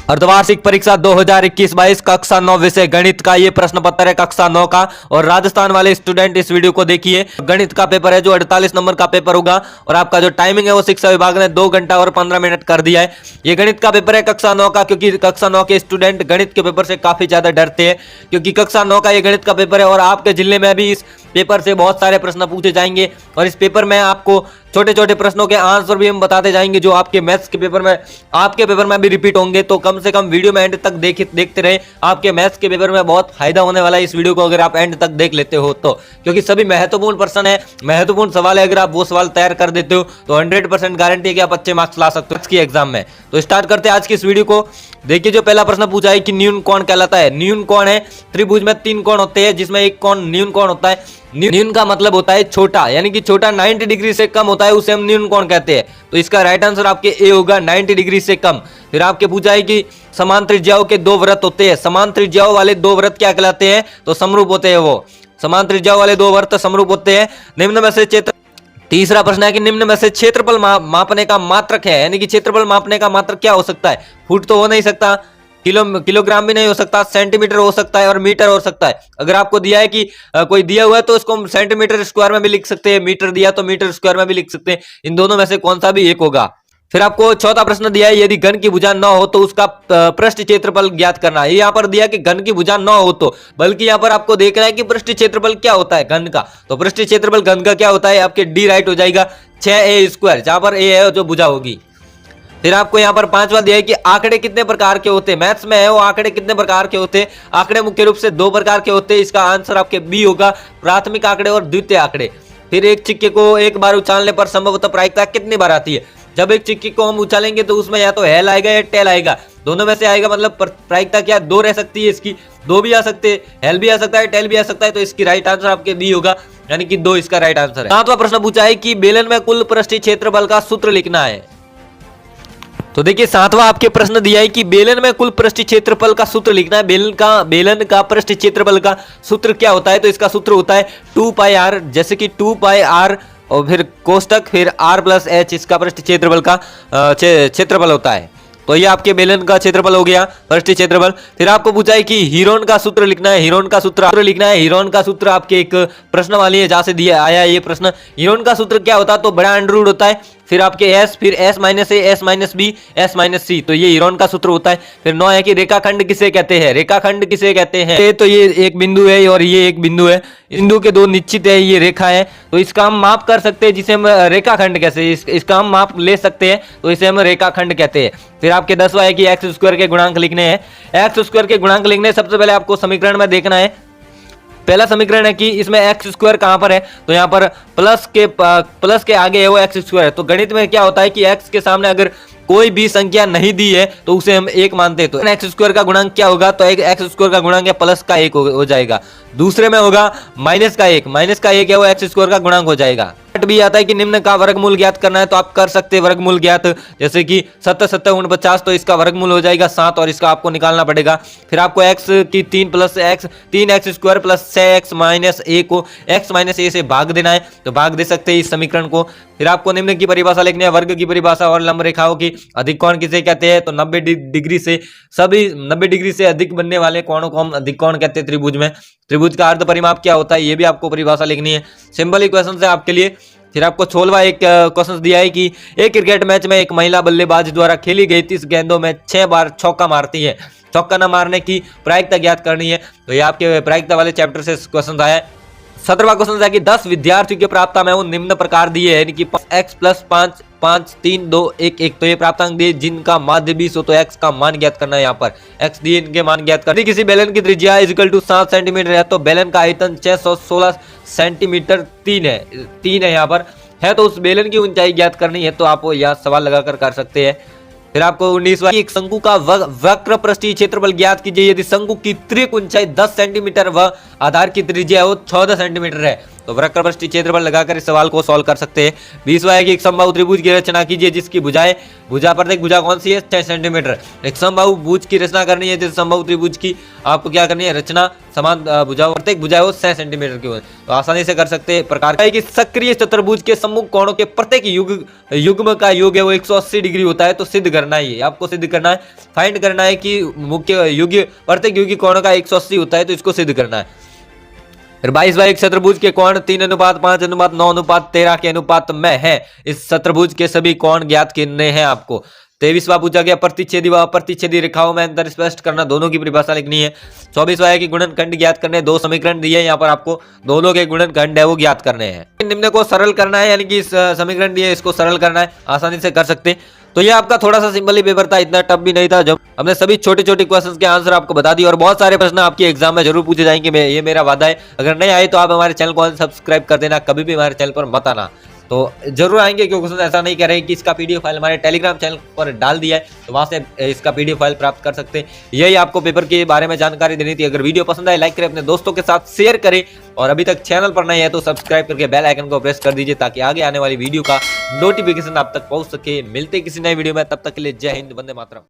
अर्धवार्षिक परीक्षा 2021-22 कक्षा 9 विषय गणित का ये प्रश्न पत्र है कक्षा 9 का। और राजस्थान वाले स्टूडेंट इस वीडियो को देखिए। गणित का पेपर है जो 48 नंबर का पेपर होगा और आपका जो टाइमिंग है वो शिक्षा विभाग ने 2 घंटा और 15 मिनट कर दिया है। ये गणित का पेपर है कक्षा 9 का, क्योंकि कक्षा 9 के स्टूडेंट गणित के पेपर से काफी ज्यादा डरते हैं, क्योंकि कक्षा 9 का ये गणित का पेपर है और आपके जिले में भी इस पेपर से बहुत सारे प्रश्न पूछे जाएंगे। और इस पेपर में आपको छोटे छोटे प्रश्नों के आंसर भी हम बताते जाएंगे जो आपके मैथ्स के पेपर में, आपके पेपर में भी रिपीट होंगे। तो कम से कम वीडियो में एंड तक देखते रहे, आपके मैथ्स के पेपर में बहुत फायदा होने वाला है इस वीडियो को अगर आप एंड तक देख लेते हो तो, क्योंकि सभी महत्वपूर्ण प्रश्न है, महत्वपूर्ण सवाल है। अगर आप वो सवाल तैयार कर देते हो तो 100% गारंटी है कि आप अच्छे मार्क्स ला सकते हो आज की एग्जाम में। तो स्टार्ट करते हैं आज की इस वीडियो को। देखिए जो पहला प्रश्न पूछा है कि न्यून कोण कहलाता है। न्यून कोण है त्रिभुज में 3 कोण होते हैं जिसमें एक कोण न्यून कोण होता है। न्यून का मतलब होता है छोटा, यानी कि छोटा 90 डिग्री से कम होता है उसे हम न्यून कोण कहते हैं। तो इसका राइट आंसर आपके ए होगा, 90 डिग्री से कम। फिर आपके पूछा है कि समान त्रिज्याओं के 2 वृत्त होते हैं। समान त्रिज्याओं वाले 2 वृत्त क्या कहलाते हैं? तो समरूप होते हैं वो। समान त्रिज्याओं वाले 2 वृत्त समरूप होते हैं। निम्न में से क्षेत्र, तीसरा प्रश्न है कि निम्न में से क्षेत्रफल मापने का मात्रक है, यानी कि क्षेत्रफल मापने का मात्रक क्या हो सकता है? फुट तो हो नहीं सकता, किलोग्राम भी नहीं हो सकता, सेंटीमीटर हो सकता है और मीटर हो सकता है। अगर आपको दिया है कि कोई दिया हुआ है तो उसको हम सेंटीमीटर स्क्वायर में भी लिख सकते हैं, मीटर दिया तो मीटर स्क्वायर में भी लिख सकते हैं। इन दोनों में से कौन सा भी एक होगा। फिर आपको चौथा प्रश्न दिया है, यदि घन की भुजा 9 हो तो उसका पृष्ठ क्षेत्रफल ज्ञात करना है। यहाँ पर दिया कि घन की भुजा 9 हो तो, बल्कि यहाँ पर आपको देखना है कि पृष्ठ क्षेत्रफल क्या होता है घन का। तो पृष्ठ क्षेत्रफल घन का क्या होता है? आपके डी राइट हो जाएगा 6a², जहां पर ए है जो भुजा होगी। फिर आपको यहाँ पर 5वां दिया है कि आंकड़े कितने प्रकार के होते हैं। मैथ्स में है वो आंकड़े कितने प्रकार के होते हैं। आंकड़े मुख्य रूप से 2 प्रकार के होते हैं। इसका आंसर आपके बी होगा, प्राथमिक आंकड़े और द्वितीय आंकड़े। फिर एक सिक्के को एक बार उछालने पर संभवतः प्रायिकता कितनी बार आती है? जब एक सिक्के को हम उछालेंगे तो उसमें या तो हेल आएगा या टेल आएगा, दोनों में से आएगा। मतलब प्रायिकता क्या 2 रह सकती है इसकी, 2 भी आ सकते हैं, हेल भी आ सकता है, टेल भी आ सकता है। तो इसकी राइट आंसर आपके बी होगा, यानी कि 2 इसका राइट आंसर है। 7वां प्रश्न पूछा है कि बेलन में कुल पृष्ठीय क्षेत्रफल का सूत्र लिखना है। तो देखिए 7वां आपके प्रश्न दिया है कि बेलन में कुल पृष्ठीय क्षेत्रफल का सूत्र लिखना है। बेलन का पृष्ठीय क्षेत्रफल का सूत्र क्या होता है? तो इसका सूत्र होता है 2πr, जैसे कि 2πr और फिर कोष्टक फिर r+h, इसका पृष्ठीय क्षेत्रफल का क्षेत्रफल होता है। तो ये आपके बेलन का क्षेत्रफल हो गया, पृष्ठीय क्षेत्रफल। फिर आपको पूछा है कि हीरोन का सूत्र लिखना है। हीरोन का सूत्र लिखना है। हीरोन का सूत्र आपके एक प्रश्न वाली है जहां से दिया आया ये प्रश्न। हीरोन का सूत्र क्या होता है? तो बड़ा अंडर रूट होता है, फिर आपके s, फिर s-a, s-b, s-c। तो ये हीरोन का सूत्र होता है। फिर 9 है कि रेखाखंड किसे कहते हैं। रेखाखंड किसे कहते हैं? तो ये एक बिंदु है और ये एक बिंदु है, बिंदु के 2 निश्चित है, ये रेखा है। तो इसका हम माप कर सकते हैं, जिसे हम रेखाखंड कैसे, इसका हम माप ले सकते हैं, तो इसे हम रेखाखंड कहते हैं। फिर आपके 10वां है कि x² के गुणांक लिखने हैं। x² के गुणांक लिखने सबसे पहले आपको समीकरण में देखना है। पहला समीकरण है कि इसमें x² कहां पर है? तो यहाँ पर प्लस के आगे है वो x²। तो गणित में क्या होता है कि x के सामने अगर कोई भी संख्या नहीं दी है तो उसे हम 1 मानते हैं। तो x² का गुणांक क्या होगा? तो x² का गुणांक है प्लस का 1 हो जाएगा। दूसरे में होगा माइनस का 1 है वो x² का गुणांक हो जाएगा। भी आता है कि निम्न का वर्गमूल ज्ञात करना है, तो आप कर सकते हैं वर्गमूल ज्ञात, जैसे कि 7 7 49, तो इसका वर्गमूल हो जाएगा 7 और इसका आपको निकालना पड़ेगा। फिर आपको x की 3x² plus 6x minus a को x माइनस a से भाग देना है, तो भाग दे सकते हैं इस समीकरण को। फिर आपको निम्न की परिभाषा लिखनी है, वर्ग की परिभाषा और लंब रेखाओं की अधिक कोण किसे कहते हैं? तो 90 डिग्री से, सभी 90 डिग्री से अधिक बनने वाले कोणों को हम अधिक कोण कहते हैं त्रिभुज में। त्रिभुज का अर्ध परिमाप क्या होता है ये भी आपको परिभाषा लिखनी है। सिंपल इक्वेशन है आपके लिए। फिर आपको 16वां एक क्वेश्चन दिया है कि एक क्रिकेट मैच में एक महिला बल्लेबाज द्वारा खेली गई 30 गेंदों में 6 बार चौका मारती है। चौका न मारने की प्रायिकता ज्ञात करनी है। तो ये आपके प्रायिकता वाले चैप्टर से क्वेश्चन आया है। 17वां क्वेश्चन है कि 10 विद्यार्थियों के प्राप्तांक में वो निम्न प्रकार दिए हैं, यानी कि x + 5 5 3 2 1 1। तो ये प्राप्तांक दिए जिनका माध्य 20 हो, तो x का मान ज्ञात करना है। यहाँ पर x दिए, इनके मान ज्ञात करना। किसी बेलन की त्रिज्या = 7 सेंटीमीटर है तो बेलन का आयतन 616 सेंटीमीटर 3 है यहाँ पर है, तो उस बेलन की ऊंचाई ज्ञात करनी है। तो आप यह सवाल लगाकर कर सकते हैं। फिर आपको 19वां एक शंकु का वक्र पृष्ठीय क्षेत्रफल ज्ञात कीजिए। यदि शंकु की त्रिक ऊंचाई 10 सेंटीमीटर व आधार की त्रिज्या वो 14 सेंटीमीटर है, तो वक्रपृष्ठीय क्षेत्रफल लगाकर इस सवाल को सॉल्व कर सकते हैं। 20वां है कि एक समबाहु त्रिभुज की रचना कीजिए जिसकी भुजा प्रत्येक भुजा कौन सी है 6 सेंटीमीटर। एक समबाहु भुज की रचना करनी है, जैसे समबाहु त्रिभुज की आपको क्या करनी है रचना, समान भुजा प्रत्येक भुजा हो 6 सेंटीमीटर की हो, तो आसानी से कर सकते हैं। प्रकार है कि सक्रिय चतुर्भुज के सम्मुख कोणों के प्रत्येक युग्म का योग है वो 180 डिग्री होता है, तो सिद्ध करना है, आपको सिद्ध करना है, फाइंड करना है कि मुख्य युग्म प्रत्येक युग्म कोणों का 180 होता है, तो इसको सिद्ध करना है। फिर 22वां एक चतुर्भुज के कोण 3:5:9:13 के अनुपात में है। इस चतुर्भुज के सभी कोण ज्ञात करने हैं आपको। 23वां पूछा गया प्रतिच्छेदी व अप्रतिच्छेदी रेखाओं में अंतर स्पष्ट करना, दोनों की परिभाषा लिखनी है। 24वां है कि गुणनखंड ज्ञात करने, 2 समीकरण दिए यहाँ पर आपको, दोनों के गुणनखंड है वो ज्ञात करने हैं। निम्न को सरल करना है, यानी कि इस समीकरण दिए इसको सरल करना है, आसानी से कर सकते हैं। तो ये आपका थोड़ा सा सिंपल ही पेपर था, इतना टफ भी नहीं था। जब हमने सभी छोटे छोटे क्वेश्चंस के आंसर आपको बता दिए और बहुत सारे प्रश्न आपके एग्जाम में जरूर पूछे जाएंगे, ये मेरा वादा है। अगर नहीं आए तो आप हमारे चैनल को सब्सक्राइब कर देना, कभी भी हमारे चैनल पर मत आना, तो जरूर आएंगे, क्योंकि ऐसा नहीं कह रहे कि इसका पीडीएफ फाइल हमारे टेलीग्राम चैनल पर डाल दिया है, तो वहां से इसका पीडीएफ फाइल प्राप्त कर सकते हैं। यही आपको पेपर के बारे में जानकारी देनी थी। अगर वीडियो पसंद आए लाइक करें, अपने दोस्तों के साथ शेयर करें, और अभी तक चैनल पर नहीं है तो सब्सक्राइब करके बेल आइकन को प्रेस कर दीजिए ताकि आगे आने वाली वीडियो का नोटिफिकेशन आप तक पहुंच सके। मिलते किसी नए वीडियो में, तब तक के लिए जय हिंद, वंदे मातरम।